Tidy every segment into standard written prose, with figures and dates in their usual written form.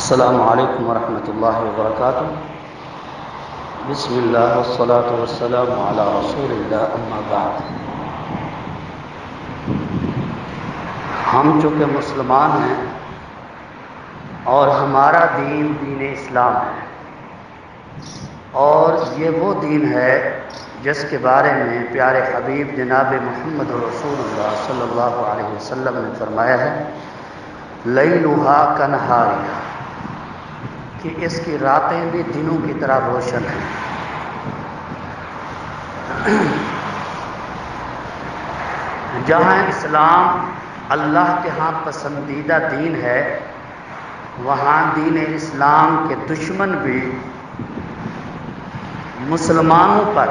السلام علیکم ورحمۃ اللہ وبرکاتہ۔ بسم اللہ والصلاة والسلام علی رسول اللہ، اما بعد۔ ہم چونکہ مسلمان ہیں اور ہمارا دین دین اسلام ہے، اور یہ وہ دین ہے جس کے بارے میں پیارے حبیب جناب محمد رسول اللہ صلی اللہ علیہ وسلم نے فرمایا ہے لیلھا کنہاریھا، کہ اس کی راتیں بھی دنوں کی طرح روشن ہیں۔ جہاں اسلام اللہ کے ہاں پسندیدہ دین ہے، وہاں دین اسلام کے دشمن بھی مسلمانوں پر،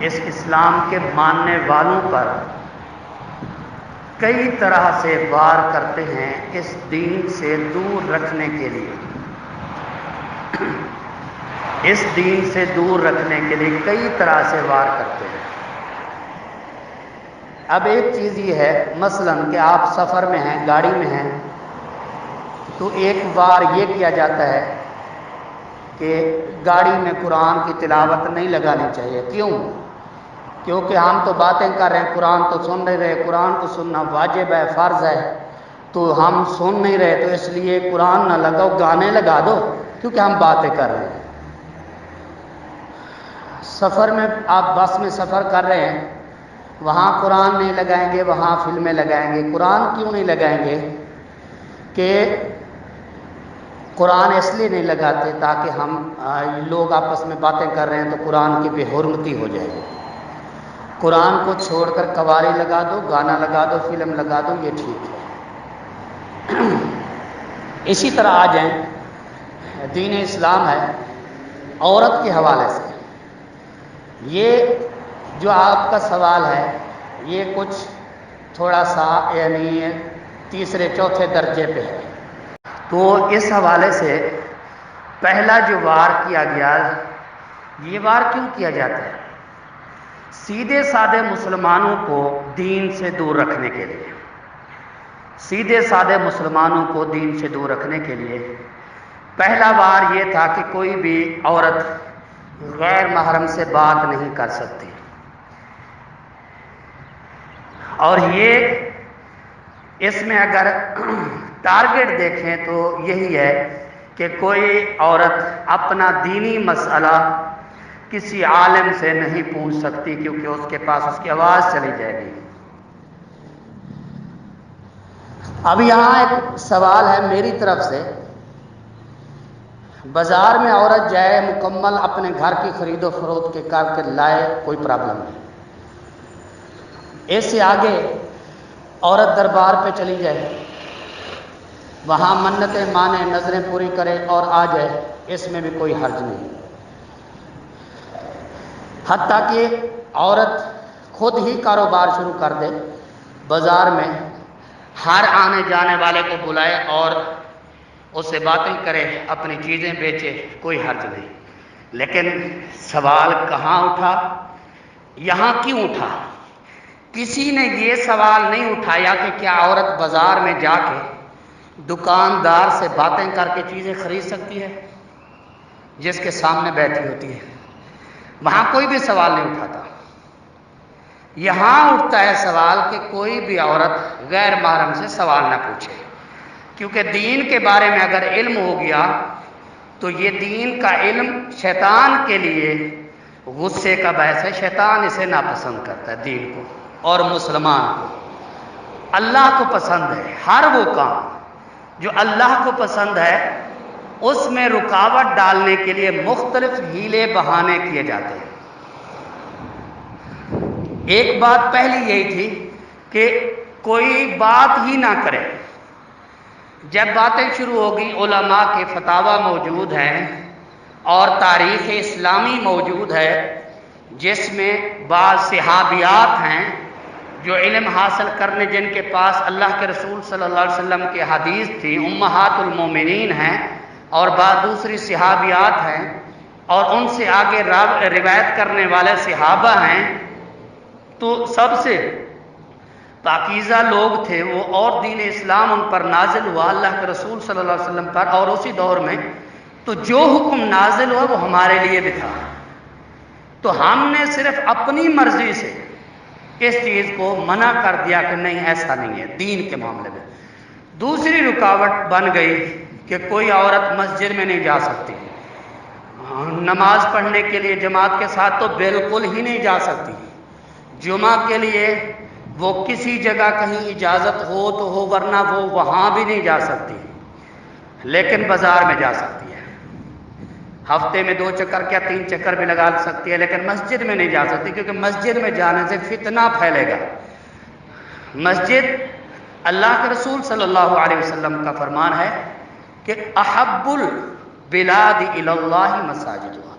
اس اسلام کے ماننے والوں پر کئی طرح سے وار کرتے ہیں، اس دین سے دور رکھنے کے لیے، اس دین سے دور رکھنے کے لیے کئی طرح سے وار کرتے ہیں۔ اب ایک چیز یہ ہے مثلاً کہ آپ سفر میں ہیں، گاڑی میں ہیں، تو ایک بار یہ کیا جاتا ہے کہ گاڑی میں قرآن کی تلاوت نہیں لگانی چاہیے۔ کیوں؟ کیونکہ ہم تو باتیں کر رہے ہیں، قرآن تو سن نہیں رہے، قرآن کو سننا واجب ہے، فرض ہے، تو ہم سن نہیں رہے، تو اس لیے قرآن نہ لگاؤ، گانے لگا دو، کیونکہ ہم باتیں کر رہے ہیں۔ سفر میں آپ بس میں سفر کر رہے ہیں، وہاں قرآن نہیں لگائیں گے، وہاں فلمیں لگائیں گے۔ قرآن کیوں نہیں لگائیں گے؟ کہ قرآن اس لیے نہیں لگاتے تاکہ ہم لوگ آپس میں باتیں کر رہے ہیں تو قرآن کی بے حرمتی ہو جائے گی۔ قرآن کو چھوڑ کر قوالی لگا دو، گانا لگا دو، فلم لگا دو، یہ ٹھیک ہے۔ اسی طرح آ جائیں، دین اسلام ہے عورت کے حوالے سے، یہ جو آپ کا سوال ہے یہ کچھ تھوڑا سا یعنی تیسرے چوتھے درجے پہ ہے، تو اس حوالے سے پہلا جو وار کیا گیا، یہ وار کیوں کیا جاتا ہے؟ سیدھے سادے مسلمانوں کو دین سے دور رکھنے کے لیے، سیدھے سادے مسلمانوں کو دین سے دور رکھنے کے لیے پہلا وار یہ تھا کہ کوئی بھی عورت غیر محرم سے بات نہیں کر سکتی، اور یہ اس میں اگر ٹارگٹ دیکھیں تو یہی ہے کہ کوئی عورت اپنا دینی مسئلہ کسی عالم سے نہیں پوچھ سکتی، کیونکہ اس کے پاس اس کی آواز چلی جائے گی۔ اب یہاں ایک سوال ہے میری طرف سے، بازار میں عورت جائے مکمل اپنے گھر کی خرید و فروخت کے کر کے لائے، کوئی پرابلم نہیں۔ اس سے آگے عورت دربار پہ چلی جائے، وہاں منتیں مانے، نظریں پوری کرے اور آ جائے، اس میں بھی کوئی حرج نہیں۔ حتیٰ کہ عورت خود ہی کاروبار شروع کر دے، بازار میں ہر آنے جانے والے کو بلائے اور اس سے باتیں کرے، اپنی چیزیں بیچے، کوئی حرج نہیں۔ لیکن سوال کہاں اٹھا؟ یہاں کیوں اٹھا؟ کسی نے یہ سوال نہیں اٹھایا کہ کیا عورت بازار میں جا کے دکاندار سے باتیں کر کے چیزیں خرید سکتی ہے جس کے سامنے بیٹھی ہوتی ہے؟ وہاں کوئی بھی سوال نہیں اٹھاتا۔ یہاں اٹھتا ہے سوال کہ کوئی بھی عورت غیر محرم سے سوال نہ پوچھے، کیونکہ دین کے بارے میں اگر علم ہو گیا تو یہ دین کا علم شیطان کے لیے غصے کا باعث ہے۔ شیطان اسے ناپسند کرتا ہے، دین کو اور مسلمان کو۔ اللہ کو پسند ہے ہر وہ کام جو اللہ کو پسند ہے، اس میں رکاوٹ ڈالنے کے لیے مختلف ہیلے بہانے کیے جاتے ہیں۔ ایک بات پہلی یہی تھی کہ کوئی بات ہی نہ کرے۔ جب باتیں شروع ہوگی، علماء کے فتاوی موجود ہیں اور تاریخ اسلامی موجود ہے، جس میں بعض صحابیات ہیں جو علم حاصل کرنے، جن کے پاس اللہ کے رسول صلی اللہ علیہ وسلم کی حدیث تھی، امہات المومنین ہیں، اور بعض دوسری صحابیات ہیں، اور ان سے آگے روایت کرنے والے صحابہ ہیں، تو سب سے پاکیزہ لوگ تھے وہ، اور دین اسلام ان پر نازل ہوا اللہ کے رسول صلی اللہ علیہ وسلم پر، اور اسی دور میں تو جو حکم نازل ہوا وہ ہمارے لیے بھی تھا، تو ہم نے صرف اپنی مرضی سے اس چیز کو منع کر دیا کہ نہیں ایسا نہیں ہے دین کے معاملے میں۔ دوسری رکاوٹ بن گئی کہ کوئی عورت مسجد میں نہیں جا سکتی، نماز پڑھنے کے لیے جماعت کے ساتھ تو بالکل ہی نہیں جا سکتی، جمعہ کے لیے وہ کسی جگہ کہیں اجازت ہو تو ہو، ورنہ وہ وہاں بھی نہیں جا سکتی، لیکن بازار میں جا سکتی ہے، ہفتے میں 2 چکر کیا 3 چکر بھی لگا سکتی ہے، لیکن مسجد میں نہیں جا سکتی، کیونکہ مسجد میں جانے سے فتنہ پھیلے گا۔ مسجد اللہ کے رسول صلی اللہ علیہ وسلم کا فرمان ہے کہ احب البلاد الی اللہ مساجدها،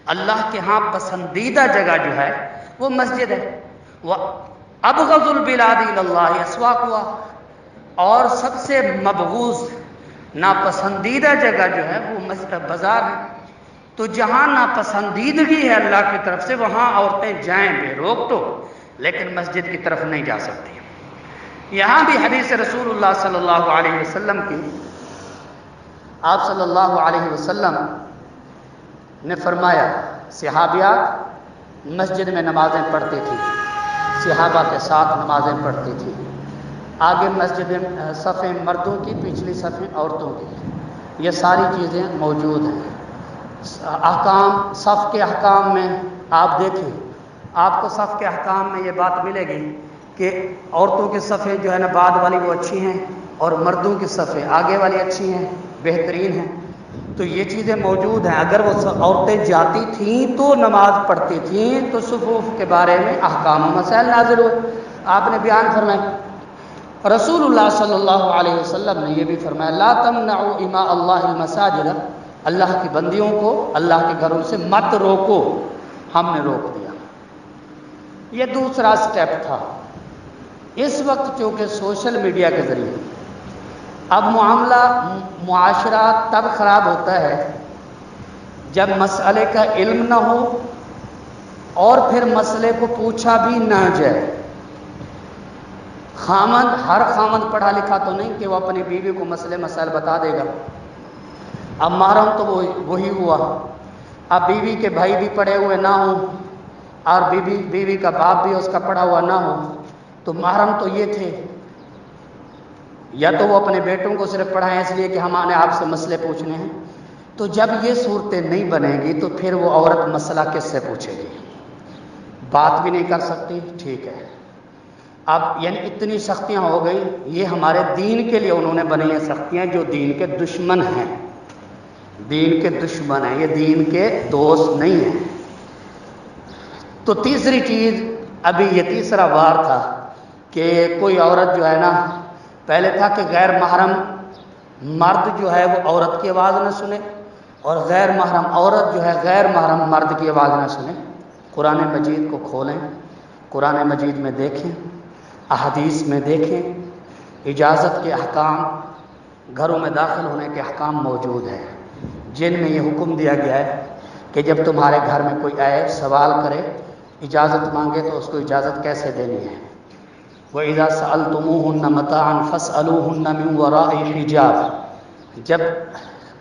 اللہ کے ہاں پسندیدہ جگہ جو ہے وہ مسجد ہے، وہ ابغض البلاد الی اللہ اسواقها، اور سب سے مبغوض ناپسندیدہ جگہ جو ہے وہ بازار ہے۔ تو جہاں ناپسندیدگی ہے اللہ کی طرف سے وہاں عورتیں جائیں بے روک تو، لیکن مسجد کی طرف نہیں جا سکتی۔ یہاں بھی حدیث رسول اللہ صلی اللہ علیہ وسلم کی، آپ صلی اللہ علیہ وسلم نے فرمایا صحابیات مسجد میں نمازیں پڑھتی تھی، صحابہ کے ساتھ نمازیں پڑھتی تھی، آگے مسجد صفیں مردوں کی، پچھلی صفیں عورتوں کی، یہ ساری چیزیں موجود ہیں۔ احکام صف کے احکام میں آپ دیکھیں، آپ کو صف کے احکام میں یہ بات ملے گی کہ عورتوں کی صفیں جو ہے نا بعد والی وہ اچھی ہیں، اور مردوں کی صفیں آگے والی اچھی ہیں، بہترین ہیں۔ تو یہ چیزیں موجود ہیں، اگر وہ عورتیں جاتی تھیں تو نماز پڑھتی تھیں تو صفوف کے بارے میں احکام و مسائل نازل ہوئے، آپ نے بیان فرمائے۔ رسول اللہ صلی اللہ علیہ وسلم نے یہ بھی فرمایا لا تمنعوا اماء اللہ المساجد، اللہ کی بندیوں کو اللہ کے گھروں سے مت روکو، ہم نے روک دیا۔ یہ دوسرا سٹیپ تھا۔ اس وقت چونکہ سوشل میڈیا کے ذریعے اب معاملہ معاشرہ تب خراب ہوتا ہے جب مسئلے کا علم نہ ہو اور پھر مسئلے کو پوچھا بھی نہ جائے۔ ہر خامند پڑھا لکھا تو نہیں کہ وہ اپنی بیوی کو مسئلے مسائل بتا دے گا۔ اب محرم تو وہی ہوا، اب بیوی کے بھائی بھی پڑھے ہوئے نہ ہوں اور بیوی کا باپ بھی اس کا پڑھا ہوا نہ ہو، تو محرم تو یہ تھے، یا تو وہ اپنے بیٹوں کو صرف پڑھائیں اس لیے کہ ہمارے آپ سے مسئلے پوچھنے ہیں۔ تو جب یہ صورتیں نہیں بنیں گی تو پھر وہ عورت مسئلہ کس سے پوچھے گی؟ بات بھی نہیں کر سکتی، ٹھیک ہے۔ اب یعنی اتنی سختیاں ہو گئی، یہ ہمارے دین کے لیے انہوں نے بنائی ہیں سختیاں جو دین کے دشمن ہیں، دین کے دشمن ہیں، یہ دین کے دوست نہیں ہیں۔ تو تیسری چیز، ابھی یہ تیسرا وار تھا کہ کوئی عورت جو ہے نا، پہلے تھا کہ غیر محرم مرد جو ہے وہ عورت کی آواز نہ سنے، اور غیر محرم عورت جو ہے غیر محرم مرد کی آواز نہ سنے۔ قرآن مجید کو کھولیں، قرآن مجید میں دیکھیں، احادیث میں دیکھیں، اجازت کے احکام، گھروں میں داخل ہونے کے احکام موجود ہیں، جن میں یہ حکم دیا گیا ہے کہ جب تمہارے گھر میں کوئی آئے سوال کرے، اجازت مانگے تو اس کو اجازت کیسے دینی ہے۔ وَإِذَا سَأَلْتُمُوهُنَّ مَتَاعًا فَاسْأَلُوهُنَّ مِنْ وَرَاءِ حِجَابٍ، جب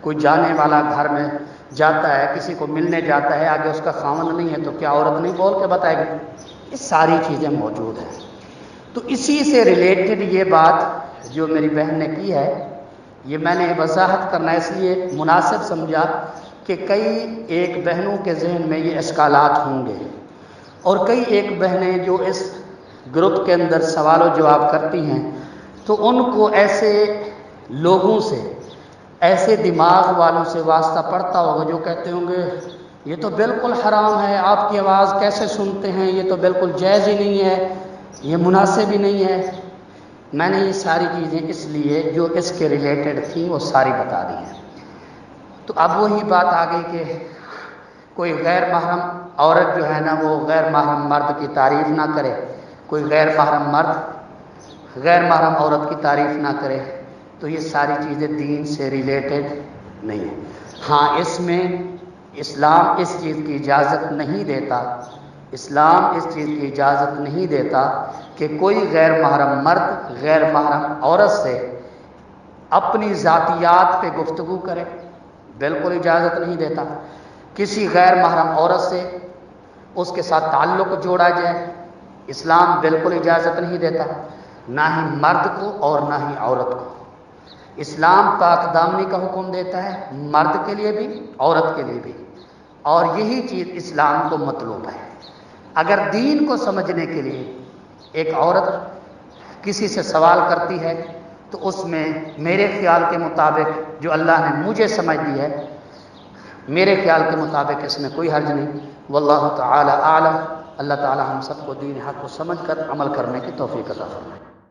کوئی جانے والا گھر میں جاتا ہے، کسی کو ملنے جاتا ہے، آگے اس کا خاوند نہیں ہے تو کیا عورت نہیں بول کے بتائے گی؟ یہ ساری چیزیں موجود ہیں۔ تو اسی سے ریلیٹڈ یہ بات جو میری بہن نے کی ہے، یہ میں نے وضاحت کرنا اس لیے مناسب سمجھا کہ کئی ایک بہنوں کے ذہن میں یہ اشکالات ہوں گے، اور کئی ایک بہنیں جو اس گروپ کے اندر سوال و جواب کرتی ہیں تو ان کو ایسے لوگوں سے، ایسے دماغ والوں سے واسطہ پڑتا ہوگا جو کہتے ہوں گے یہ تو بالکل حرام ہے، آپ کی آواز کیسے سنتے ہیں، یہ تو بالکل جائز ہی نہیں ہے، یہ مناسب ہی نہیں ہے۔ میں نے یہ ساری چیزیں اس لیے جو اس کے ریلیٹڈ تھیں وہ ساری بتا دی ہیں۔ تو اب وہی بات آ گئی کہ کوئی غیر محرم عورت جو ہے نا وہ غیر محرم مرد کی تعریف نہ کرے، کوئی غیر محرم مرد غیر محرم عورت کی تعریف نہ کرے، تو یہ ساری چیزیں دین سے ریلیٹڈ نہیں ہیں۔ ہاں اس میں اسلام اس چیز کی اجازت نہیں دیتا، اسلام اس چیز کی اجازت نہیں دیتا کہ کوئی غیر محرم مرد غیر محرم عورت سے اپنی ذاتیات پہ گفتگو کرے، بالکل اجازت نہیں دیتا۔ کسی غیر محرم عورت سے اس کے ساتھ تعلق جوڑا جائے، اسلام بالکل اجازت نہیں دیتا، نہ ہی مرد کو اور نہ ہی عورت کو۔ اسلام پاک دامنی کا حکم دیتا ہے، مرد کے لیے بھی عورت کے لیے بھی، اور یہی چیز اسلام کو مطلوب ہے۔ اگر دین کو سمجھنے کے لیے ایک عورت کسی سے سوال کرتی ہے تو اس میں میرے خیال کے مطابق جو اللہ نے مجھے سمجھ دی ہے، میرے خیال کے مطابق اس میں کوئی حرج نہیں۔ واللہ تعالی اعلم۔ اللہ تعالی ہم سب کو دین حق کو سمجھ کر عمل کرنے کی توفیق عطا فرمائے۔